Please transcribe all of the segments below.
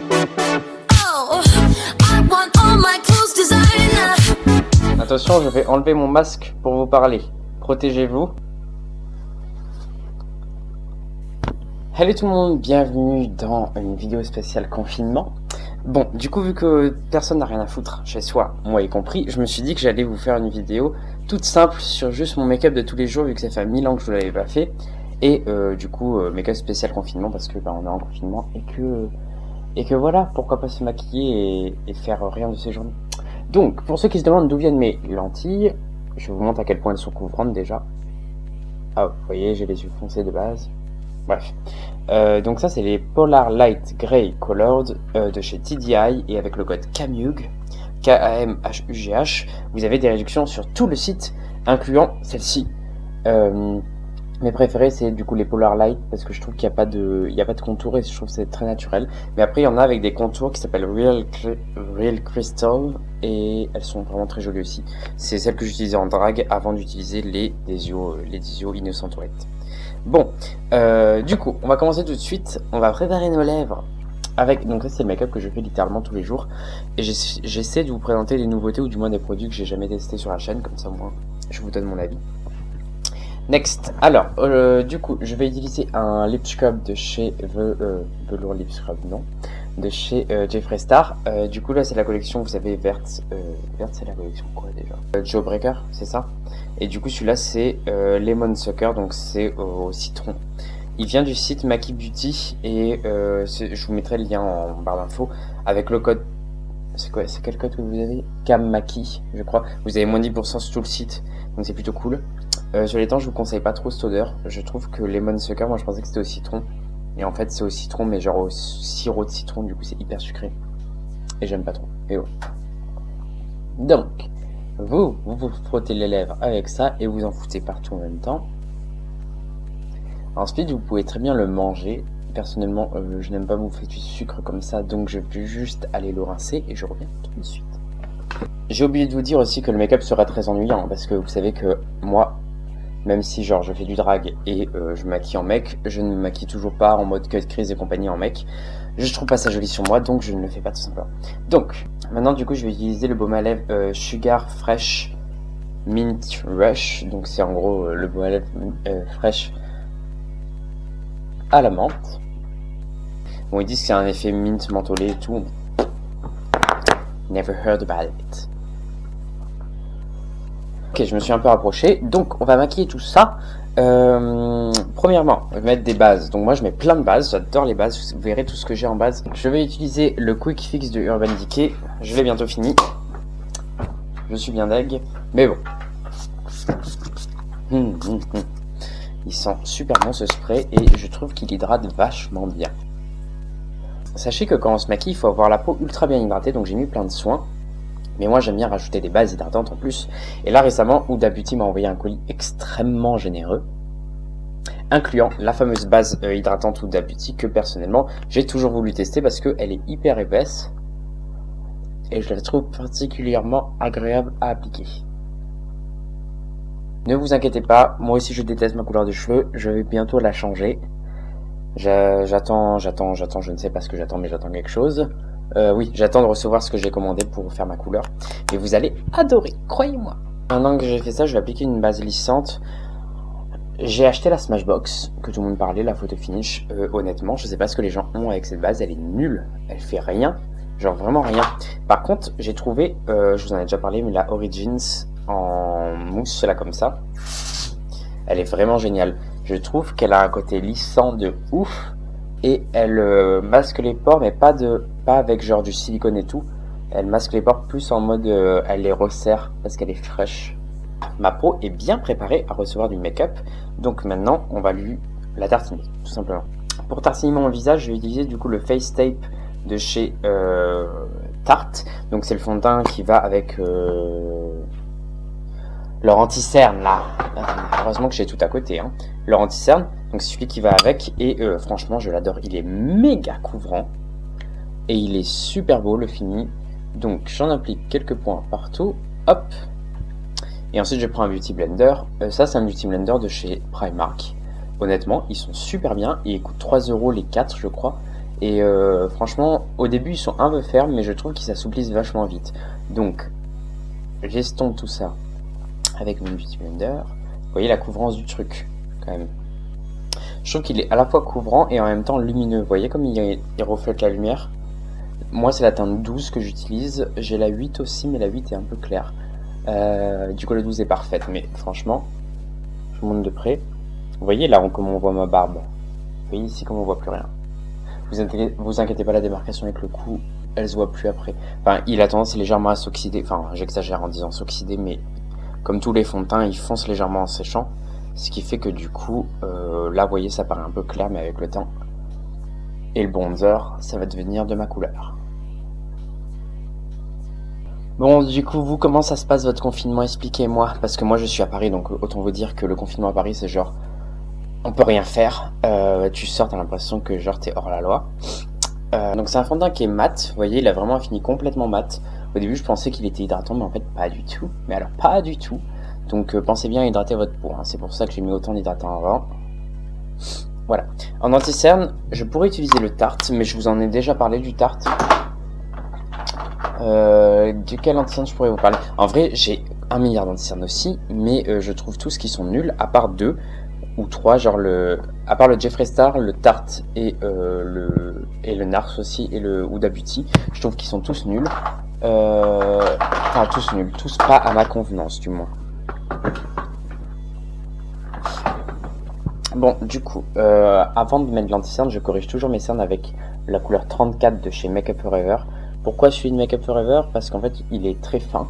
Oh, I want all my clothes designer. Attention, je vais enlever mon masque pour vous parler. Protégez-vous. Hello tout le monde, bienvenue dans une vidéo spéciale confinement. Bon, du coup, vu que personne n'a rien à foutre chez soi, moi y compris, je me suis dit que j'allais vous faire une vidéo toute simple sur juste mon make-up de tous les jours, vu que ça fait 1000 ans que je ne l'avais pas fait. Et du coup, make-up spécial confinement, parce que on est en confinement et que voilà, pourquoi pas se maquiller et faire rien de ces journées. Donc, pour ceux qui se demandent d'où viennent mes lentilles, je vous montre à quel point elles sont couvrantes déjà. Ah, vous voyez, j'ai les yeux foncés de base. Bref. Donc ça, c'est les Polar Light Grey Colored de chez TDI, et avec le code KAMUGH, KAMHUGH, vous avez des réductions sur tout le site, incluant celle-ci. Mes préférés, c'est du coup les Polar Light, parce que je trouve qu'il n'y a pas de contour et je trouve que c'est très naturel. Mais après, il y en a avec des contours qui s'appellent Real Crystal, et elles sont vraiment très jolies aussi. C'est celles que j'utilisais en drague avant d'utiliser les Desio Innocent White. Bon, du coup, on va commencer tout de suite. On va préparer nos lèvres avec, donc ça c'est le make-up que je fais littéralement tous les jours, et j'essaie de vous présenter des nouveautés ou du moins des produits que j'ai jamais testés sur la chaîne, comme ça moi je vous donne mon avis. Next, alors du coup je vais utiliser un lip scrub de chez Velour Lip Scrub, non, de chez Jeffree Star. Du coup là c'est la collection, vous savez, verte c'est la collection quoi déjà, Jawbreaker, c'est ça. Et du coup celui-là c'est Lemon Sucker, donc c'est au citron. Il vient du site Maki Beauty, et je vous mettrai le lien en barre d'infos avec le code. C'est quoi, c'est quel code que vous avez? KAMMAKI, je crois. Vous avez moins 10% sur tout le site, donc c'est plutôt cool. Sur les temps, je vous conseille pas trop cette odeur. Je trouve que Lemon Sucker, moi je pensais que c'était au citron, et en fait c'est au citron, mais genre au sirop de citron, du coup c'est hyper sucré et j'aime pas trop. Et oh. Donc vous frottez les lèvres avec ça et vous en foutez partout en même temps. Ensuite vous pouvez très bien le manger. Personnellement je n'aime pas bouffer du sucre comme ça, donc je peux juste aller le rincer et je reviens tout de suite. J'ai oublié de vous dire aussi que le make-up sera très ennuyant, parce que vous savez que moi, même si genre je fais du drag et je me maquille en mec, je ne me maquille toujours pas en mode cut crease et compagnie en mec. Je trouve pas ça joli sur moi, donc je ne le fais pas tout simplement. Donc maintenant du coup je vais utiliser le baume à lèvres Sugar Fresh Mint Rush. Donc c'est en gros le baume à lèvres fraîche à la menthe. Bon, ils disent que c'est un effet mint mentholé et tout. Never heard about it. Ok, je me suis un peu rapproché, donc on va maquiller tout ça. Premièrement, on va mettre des bases. Donc moi je mets plein de bases, j'adore les bases, vous verrez tout ce que j'ai en base. Je vais utiliser le Quick Fix de Urban Decay. Je l'ai bientôt fini. Je suis bien deg, mais bon. Il sent super bon ce spray, et je trouve qu'il hydrate vachement bien. Sachez que quand on se maquille, il faut avoir la peau ultra bien hydratée, donc j'ai mis plein de soins. Mais moi j'aime bien rajouter des bases hydratantes en plus. Et là récemment, Huda Beauty m'a envoyé un colis extrêmement généreux, incluant la fameuse base hydratante Huda Beauty, que personnellement j'ai toujours voulu tester parce qu'elle est hyper épaisse. Et je la trouve particulièrement agréable à appliquer. Ne vous inquiétez pas, moi aussi je déteste ma couleur de cheveux, je vais bientôt la changer. J'attends, je ne sais pas ce que j'attends, mais j'attends quelque chose. Oui, j'attends de recevoir ce que j'ai commandé pour faire ma couleur. Et vous allez adorer, croyez-moi. Maintenant que j'ai fait ça, je vais appliquer une base lissante. J'ai acheté la Smashbox, que tout le monde parlait, la photo finish. Honnêtement, je sais pas ce que les gens ont avec cette base, elle est nulle. Elle fait rien, genre vraiment rien. Par contre, j'ai trouvé, je vous en ai déjà parlé, mais la Origins en mousse, là comme ça. Elle est vraiment géniale. Je trouve qu'elle a un côté lissant de ouf. Et elle masque les pores, mais pas avec genre du silicone et tout. Elle masque les pores plus en mode elle les resserre parce qu'elle est fraîche. Ma peau est bien préparée à recevoir du make-up, donc maintenant on va lui la tartiner, tout simplement. Pour tartiner mon visage, je vais utiliser du coup le Face Tape de chez Tarte. Donc c'est le fond de teint qui va avec leur anti-cerne là. Heureusement que j'ai tout à côté, hein. Leur anti-cerne, donc c'est celui qui va avec, et franchement je l'adore, il est méga couvrant et il est super beau le fini. Donc j'en applique quelques points partout, hop, et ensuite je prends un beauty blender. Ça c'est un beauty blender de chez Primark. Honnêtement ils sont super bien, ils coûtent 3 € les 4 je crois, Et franchement, au début, ils sont un peu fermes, mais je trouve qu'ils s'assouplissent vachement vite. Donc, j'estompe tout ça avec mon Beauty Blender. Vous voyez la couvrance du truc, quand même. Je trouve qu'il est à la fois couvrant et en même temps lumineux. Vous voyez comme il reflète la lumière. Moi, c'est la teinte 12 que j'utilise. J'ai la 8 aussi, mais la 8 est un peu claire. Du coup, la 12 est parfaite, mais franchement, je vous montre de près. Vous voyez là comment on voit ma barbe. Vous voyez ici comment on voit plus rien. Vous inquiétez pas, la démarcation avec le cou, elle se voit plus après. Enfin, il a tendance légèrement à s'oxyder. Enfin, j'exagère en disant s'oxyder, mais comme tous les fonds de teint, ils foncent légèrement en séchant. Ce qui fait que du coup, là, vous voyez, ça paraît un peu clair, mais avec le temps. Et le bronzer, ça va devenir de ma couleur. Bon, du coup, vous, comment ça se passe votre confinement? Expliquez-moi. Parce que moi, je suis à Paris, donc autant vous dire que le confinement à Paris, c'est genre, on peut rien faire. Tu sors, t'as l'impression que genre t'es hors la loi. Donc c'est un fond de teint qui est mat. Vous voyez, il a vraiment fini complètement mat. Au début, je pensais qu'il était hydratant, mais en fait, pas du tout. Mais alors, pas du tout. Donc pensez bien à hydrater votre peau. Hein. C'est pour ça que j'ai mis autant d'hydratant avant. Voilà. En anti-cerne, je pourrais utiliser le Tarte, mais je vous en ai déjà parlé du Tarte. De quel anti-cerne je pourrais vous parler? En vrai, j'ai 1 milliard d'anti-cernes aussi, mais je trouve tous qui sont nuls, à part 2 ou 3, genre à part le Jeffree Star, le Tarte et le Nars aussi, et le Huda Beauty, je trouve qu'ils sont tous nuls. Enfin, tous nuls, tous pas à ma convenance, du moins. Bon, du coup, avant de mettre de l'anti-cerne, je corrige toujours mes cernes avec la couleur 34 de chez Makeup Forever. Pourquoi celui de Makeup Forever? Parce qu'en fait, il est très fin.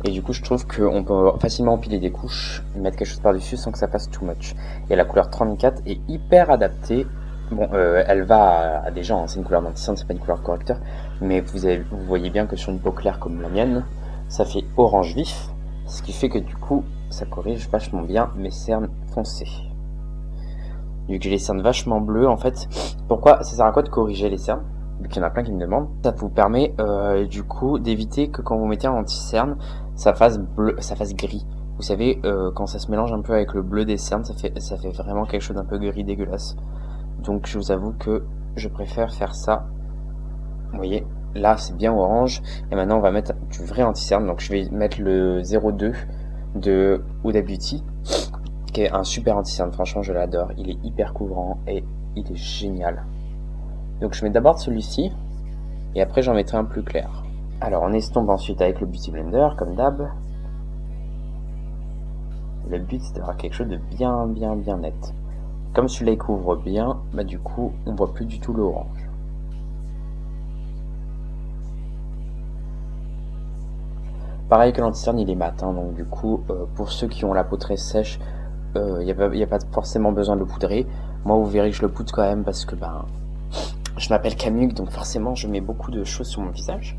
Et du coup, je trouve qu'on peut facilement empiler des couches, mettre quelque chose par-dessus sans que ça fasse too much. Et la couleur 34 est hyper adaptée. Bon, elle va à des gens, hein. C'est une couleur d'anti-cerne, c'est pas une couleur correcteur. Mais vous voyez bien que sur une peau claire comme la mienne, ça fait orange vif. Ce qui fait que du coup, ça corrige vachement bien mes cernes foncées. Vu que j'ai les cernes vachement bleues, en fait, pourquoi ça sert à quoi de corriger les cernes? Vu qu'il y en a plein qui me demandent. Ça vous permet du coup d'éviter que quand vous mettez un anti-cerne, ça fasse bleu, ça fasse gris. Vous savez, quand ça se mélange un peu avec le bleu des cernes, ça fait vraiment quelque chose d'un peu gris dégueulasse. Donc je vous avoue que je préfère faire ça. Vous voyez, là c'est bien orange. Et maintenant on va mettre du vrai anti-cerne. Donc je vais mettre le 02 de Huda Beauty, qui est un super anti-cerne. Franchement, je l'adore. Il est hyper couvrant et il est génial. Donc je mets d'abord celui-ci, et après j'en mettrai un plus clair. Alors on estompe ensuite avec le Beauty Blender, comme d'hab. Le but c'est d'avoir quelque chose de bien net. Comme celui-là il couvre bien, bah du coup on voit plus du tout l'orange. Pareil que l'anti-cerne, il est mat, hein, donc du coup pour ceux qui ont la peau très sèche, il n'y a pas forcément besoin de le poudrer. Moi vous verrez que je le poudre quand même parce que je m'appelle Camille, donc forcément je mets beaucoup de choses sur mon visage.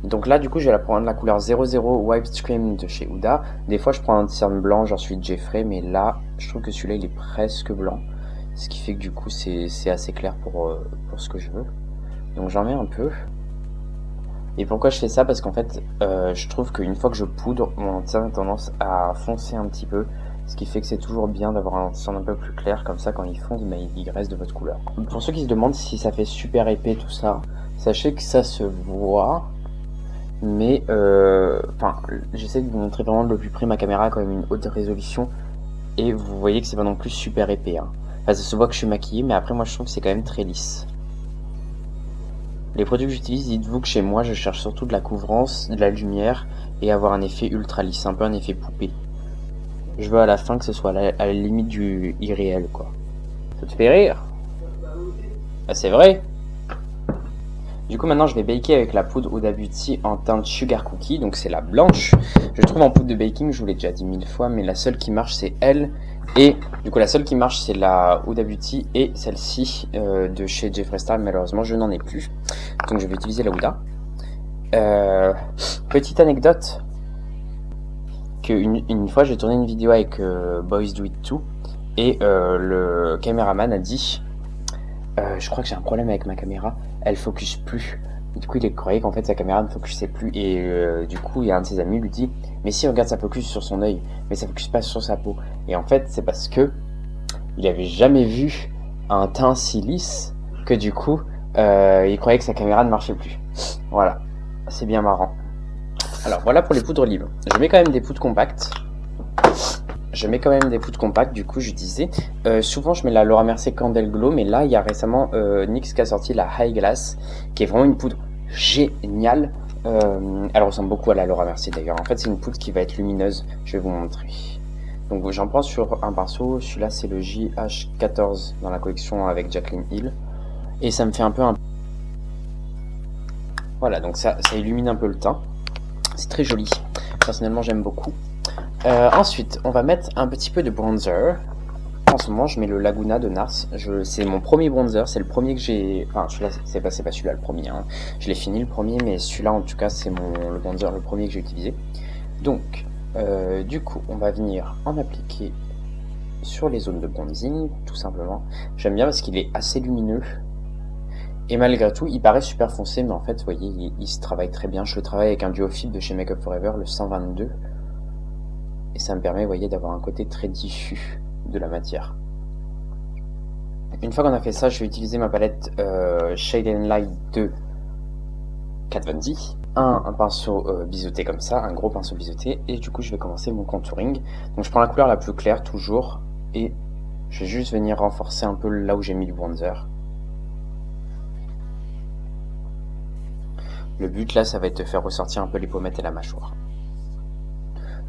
Donc là du coup je vais prendre la couleur 00 Wiped Cream de chez Huda. Des fois je prends un anti-cerne blanc, genre celui de Jeffree, mais là je trouve que celui-là il est presque blanc. Ce qui fait que du coup c'est assez clair pour ce que je veux. Donc j'en mets un peu. Et pourquoi je fais ça? Parce qu'en fait je trouve qu'une fois que je poudre, mon anti-cerne a tendance à foncer un petit peu. Ce qui fait que c'est toujours bien d'avoir un anti-cerne un peu plus clair, comme ça quand il fonce, il reste de votre couleur. Pour ceux qui se demandent si ça fait super épais tout ça, sachez que ça se voit, mais j'essaie de vous montrer vraiment de plus près. Ma caméra a quand même une haute résolution, et vous voyez que c'est pas non plus super épais. Hein. Enfin, ça se voit que je suis maquillé, mais après moi je trouve que c'est quand même très lisse. Les produits que j'utilise, dites-vous que chez moi je cherche surtout de la couvrance, de la lumière, et avoir un effet ultra lisse, un peu un effet poupée. Je veux à la fin que ce soit à la limite du irréel, quoi. Ça te fait rire? Ah, c'est vrai. Du coup, maintenant, je vais baker avec la poudre Huda Beauty en teinte Sugar Cookie. Donc, c'est la blanche. Je trouve en poudre de baking, je vous l'ai déjà dit 1000 fois, mais la seule qui marche, c'est elle. Et du coup, la seule qui marche, c'est la Huda Beauty et celle-ci de chez Jeffree Star. Malheureusement, je n'en ai plus. Donc, je vais utiliser la Huda. Petite anecdote. Une fois j'ai tourné une vidéo avec Boys Do It Too et le caméraman a dit je crois que j'ai un problème avec ma caméra, elle focus plus. Et du coup il croyait qu'en fait sa caméra ne focusait plus et du coup il y a un de ses amis lui dit mais si, regarde, ça focus sur son œil mais ça focus pas sur sa peau. Et en fait c'est parce que il avait jamais vu un teint si lisse que du coup il croyait que sa caméra ne marchait plus. Voilà, c'est bien marrant. Alors voilà pour les poudres libres. Je mets quand même des poudres compactes. Du coup j'utilisais. Souvent je mets la Laura Mercier Candle Glow, mais là il y a récemment NYX qui a sorti la High Glass, qui est vraiment une poudre géniale. Elle ressemble beaucoup à la Laura Mercier d'ailleurs. En fait c'est une poudre qui va être lumineuse, je vais vous montrer. Donc j'en prends sur un pinceau, celui-là c'est le JH14 dans la collection avec Jaclyn Hill. Et ça me fait un peu un... Voilà, donc ça illumine un peu le teint. C'est très joli, personnellement j'aime beaucoup. Ensuite, on va mettre un petit peu de bronzer. En ce moment, je mets le Laguna de Nars. C'est mon premier bronzer, c'est le premier que j'ai... Enfin, celui-là, c'est pas celui-là le premier. Hein. Je l'ai fini le premier, mais celui-là, en tout cas, c'est le bronzer, le premier que j'ai utilisé. Donc, du coup, on va venir en appliquer sur les zones de bronzing, tout simplement. J'aime bien parce qu'il est assez lumineux. Et malgré tout, il paraît super foncé, mais en fait, vous voyez, il se travaille très bien. Je le travaille avec un duo fil de chez Make Up For Ever, le 122. Et ça me permet, vous voyez, d'avoir un côté très diffus de la matière. Une fois qu'on a fait ça, je vais utiliser ma palette Shade and Light de Kat Von D. Un pinceau biseauté comme ça, un gros pinceau biseauté. Et du coup, je vais commencer mon contouring. Donc je prends la couleur la plus claire, toujours. Et je vais juste venir renforcer un peu là où j'ai mis du bronzer. Le but là, ça va être de faire ressortir un peu les pommettes et la mâchoire.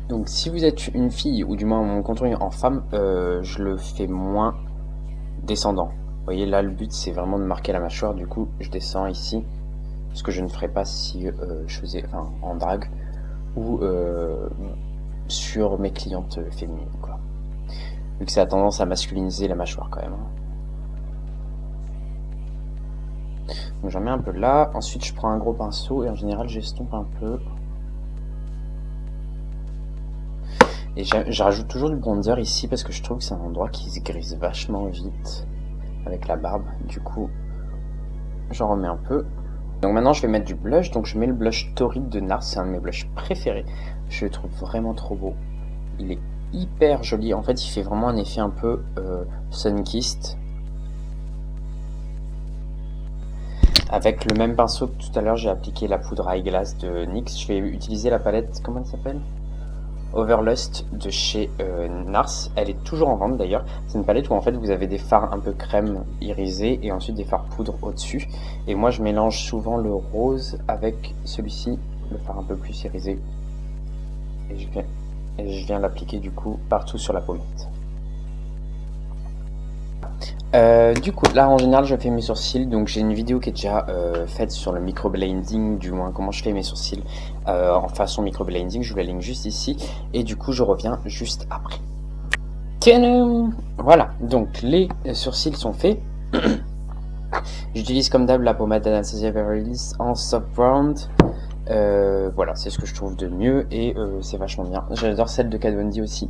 Donc si vous êtes une fille, ou du moins mon contouring en femme, je le fais moins descendant. Vous voyez là, le but c'est vraiment de marquer la mâchoire, du coup je descends ici. Ce que je ne ferais pas si je faisais en drague ou sur mes clientes féminines, quoi. Vu que ça a tendance à masculiniser la mâchoire quand même. Donc j'en mets un peu là, ensuite je prends un gros pinceau et en général j'estompe un peu. Et je rajoute toujours du bronzer ici parce que je trouve que c'est un endroit qui se grise vachement vite avec la barbe. Du coup, j'en remets un peu. Donc maintenant je vais mettre du blush, donc je mets le blush Torrid de Nars, c'est un de mes blushs préférés. Je le trouve vraiment trop beau. Il est hyper joli, en fait il fait vraiment un effet un peu sun-kissed. Avec le même pinceau que tout à l'heure, j'ai appliqué la poudre High Glass de NYX. Je vais utiliser la palette, comment elle s'appelle ? Overlust de chez Nars. Elle est toujours en vente d'ailleurs. C'est une palette où en fait vous avez des fards un peu crème irisés et ensuite des fards poudre au-dessus. Et moi je mélange souvent le rose avec celui-ci, le fard un peu plus irisé. Et je viens l'appliquer du coup partout sur la pommette. Du coup, là en général je fais mes sourcils, donc j'ai une vidéo qui est déjà faite sur le microblending, du moins comment je fais mes sourcils en façon microblending, je vous la ligne juste ici, et du coup je reviens juste après. Tadam! Voilà, donc les sourcils sont faits. J'utilise comme d'hab la pommade d'Anastasia Beverly Hills en soft brown. Voilà, c'est ce que je trouve de mieux et c'est vachement bien. J'adore celle de Kat Von D aussi,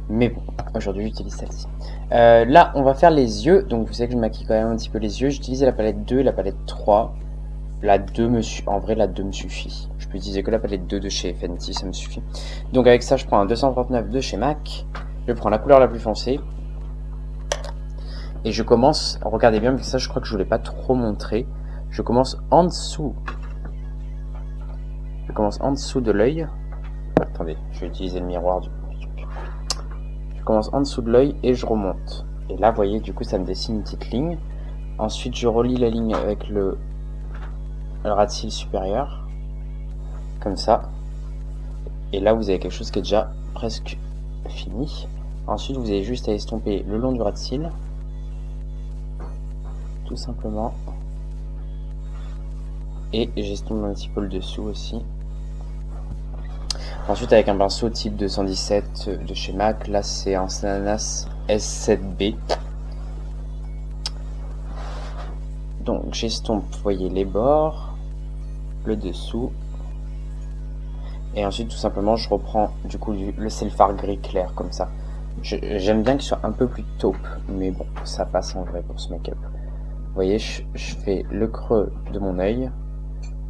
mais bon, aujourd'hui j'utilise celle-ci. Là, on va faire les yeux, donc vous savez que je maquille quand même un petit peu les yeux. J'utilisais la palette 2 et la palette 3. La 2 en vrai, la 2 me suffit. Je peux utiliser que la palette 2 de chez Fenty, ça me suffit. Donc avec ça, je prends un 239 de chez MAC. Je prends la couleur la plus foncée. Et je commence, regardez bien, parce que ça je crois que je voulais pas trop montrer. Je commence en dessous. Je commence en dessous de l'œil. Attendez, je vais utiliser le miroir du coup. Je commence en dessous de l'œil et je remonte. Et là, vous voyez, du coup, ça me dessine une petite ligne. Ensuite, je relie la ligne avec le ras de cils supérieur. Comme ça. Et là, vous avez quelque chose qui est déjà presque fini. Ensuite, vous avez juste à estomper le long du ras de cils. Tout simplement. Et j'estompe un petit peu le dessous aussi. Ensuite, avec un pinceau type 217 de chez MAC, là c'est un Ananas S7B. Donc j'estompe, vous voyez, les bords, le dessous. Et ensuite, tout simplement, je reprends du coup le fard gris clair comme ça. J'aime bien qu'il soit un peu plus taupe, mais bon, ça passe en vrai pour ce make-up. Vous voyez, je fais le creux de mon œil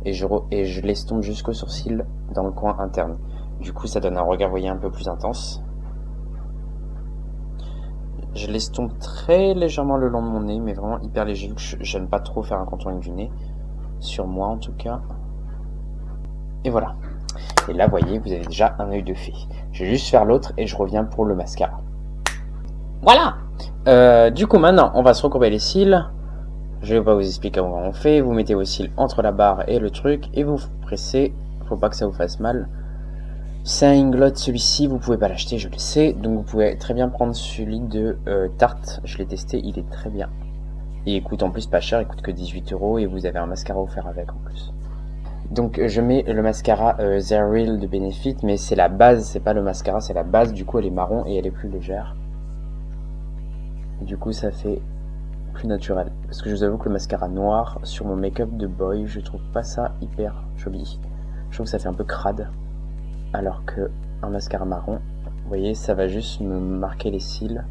et je l'estompe jusqu'au sourcil dans le coin interne. Du coup, ça donne un regard, vous voyez, un peu plus intense. Je l'estompe très légèrement le long de mon nez, mais vraiment hyper léger, vu que j'aime pas trop faire un contouring du nez. Sur moi, en tout cas. Et voilà. Et là, vous voyez, vous avez déjà un œil de fée. Je vais juste faire l'autre et je reviens pour le mascara. Voilà. Du coup, maintenant, on va se recourber les cils. Je vais pas vous expliquer comment on fait. Vous mettez vos cils entre la barre et le truc et vous pressez. Faut pas que ça vous fasse mal. C'est un Inglot, celui-ci, vous pouvez pas l'acheter, je le sais. Donc vous pouvez très bien prendre celui de Tarte. Je l'ai testé, il est très bien. Et il coûte en plus pas cher, il coûte que 18 € et vous avez un mascara offert avec en plus. Donc je mets le mascara The Real de Benefit, mais c'est la base, c'est pas le mascara, c'est la base. Du coup elle est marron et elle est plus légère. Et du coup ça fait plus naturel. Parce que je vous avoue que le mascara noir sur mon make-up de boy, je trouve pas ça hyper joli. Je trouve que ça fait un peu crade. Alors que un mascara marron, vous voyez, ça va juste me marquer les cils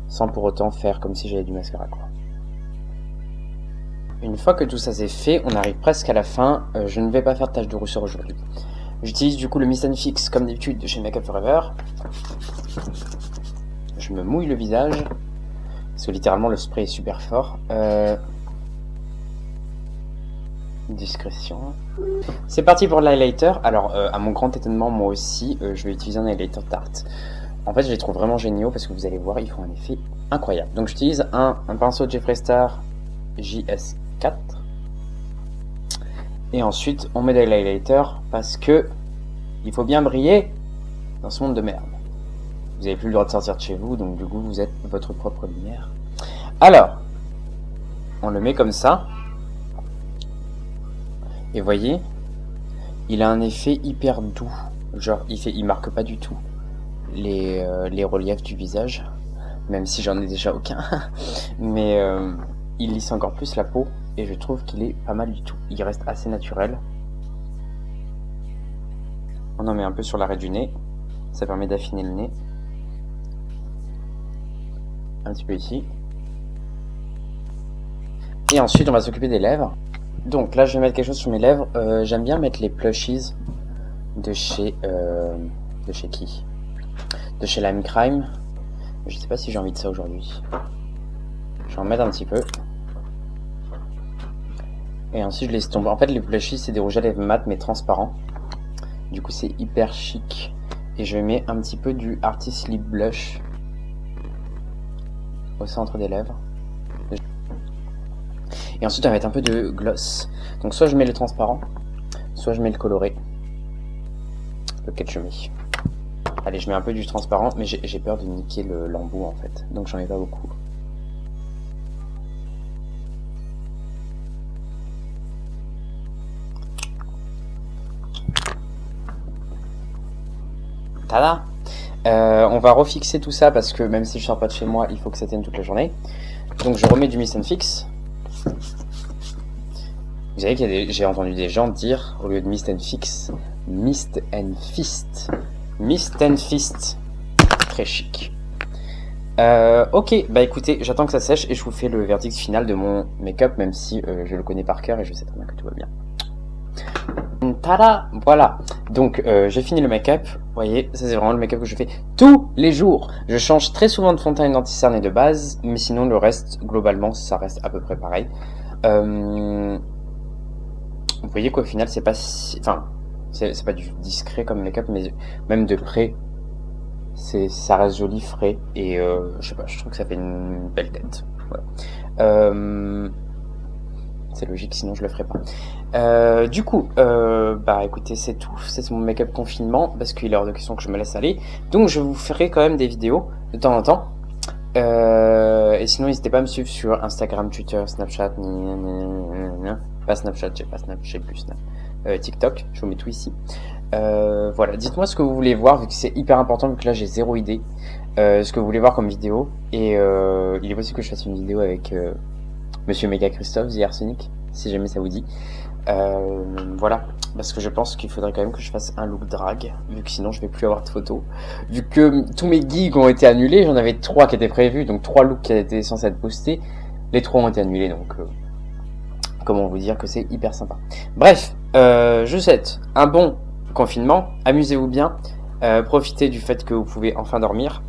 sans pour autant faire comme si j'avais du mascara, quoi. Une fois que tout ça c'est fait, on arrive presque à la fin. Je ne vais pas faire de tache de rousseur aujourd'hui. J'utilise du coup le Mist & Fix comme d'habitude de chez Make Up Forever. Je me mouille le visage parce que littéralement le spray est super fort. Discrétion. C'est parti pour l'highlighter. Alors à mon grand étonnement, moi aussi je vais utiliser un highlighter Tarte. En fait je les trouve vraiment géniaux parce que vous allez voir, ils font un effet incroyable. Donc j'utilise un pinceau de Jeffree Star JS4 et ensuite on met de l'highlighter parce que il faut bien briller dans ce monde de merde. Vous n'avez plus le droit de sortir de chez vous, donc du coup vous êtes votre propre lumière. Alors on le met comme ça. Et voyez, il a un effet hyper doux. Genre, il marque pas du tout les reliefs du visage. Même si j'en ai déjà aucun. Mais il lisse encore plus la peau. Et je trouve qu'il est pas mal du tout. Il reste assez naturel. On en met un peu sur l'arrêt du nez. Ça permet d'affiner le nez. Un petit peu ici. Et ensuite, on va s'occuper des lèvres. Donc là je vais mettre quelque chose sur mes lèvres. J'aime bien mettre les plushies de chez qui? De chez Lime Crime. Je sais pas si j'ai envie de ça aujourd'hui. Je vais en mettre un petit peu. Et ensuite je les tombe. En fait les plushies c'est des rouges à lèvres mat mais transparents. Du coup c'est hyper chic. Et je mets un petit peu du Artist Lip Blush au centre des lèvres. Et ensuite on va mettre un peu de gloss. Donc soit je mets le transparent, soit je mets le coloré. Lequel je mets? Allez, je mets un peu du transparent, mais j'ai peur de niquer l'embout en fait. Donc j'en mets pas beaucoup. Tada! On va refixer tout ça parce que même si je sors pas de chez moi, il faut que ça tienne toute la journée. Donc je remets du Mist & Fix. Vous savez qu'il j'ai entendu des gens dire, au lieu de Mist & Fix, Mist & Fist. Mist & Fist. Très chic. Ok, bah écoutez, j'attends que ça sèche et je vous fais le verdict final de mon make-up, même si je le connais par cœur et je sais très bien que tout va bien. Tada! Voilà. Donc j'ai fini le make-up. Vous voyez, ça c'est vraiment le make-up que je fais tous les jours. Je change très souvent de fond de teint et d'anti-cerne et de base, mais sinon le reste, globalement, ça reste à peu près pareil. Vous voyez qu'au final c'est pas si... Enfin, c'est pas du discret comme make-up, mais même de près, ça reste joli, frais, et je sais pas, je trouve que ça fait une belle tête. Voilà. C'est logique, sinon je le ferais pas. Du coup, bah écoutez, c'est tout. C'est mon make-up confinement, parce qu'il est hors de question que je me laisse aller. Donc je vous ferai quand même des vidéos de temps en temps. Et sinon, n'hésitez pas à me suivre sur Instagram, Twitter, Snapchat, pas Snapchat, j'ai pas Snap, j'ai plus Snap. TikTok, je vous mets tout ici. Voilà, dites-moi ce que vous voulez voir, vu que c'est hyper important, vu que là j'ai zéro idée. Ce que vous voulez voir comme vidéo. Et il est possible que je fasse une vidéo avec Monsieur Mega Christophe, The Arsenic, si jamais ça vous dit. Voilà, parce que je pense qu'il faudrait quand même que je fasse un look drag, vu que sinon je vais plus avoir de photos. Vu que tous mes gigs ont été annulés, j'en avais 3 qui étaient prévus, donc 3 looks qui étaient censés être postés. Les 3 ont été annulés, donc comment vous dire que c'est hyper sympa. Bref, je vous souhaite un bon confinement, amusez-vous bien, profitez du fait que vous pouvez enfin dormir.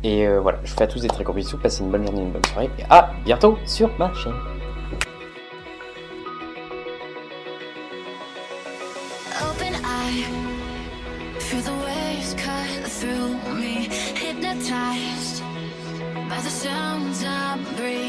Et voilà, je vous fais à tous des très gros bisous, passez une bonne journée, une bonne soirée, et à bientôt sur ma chaîne. Open eye, feel the waves cut through me, hypnotized by the sounds I'm breathing.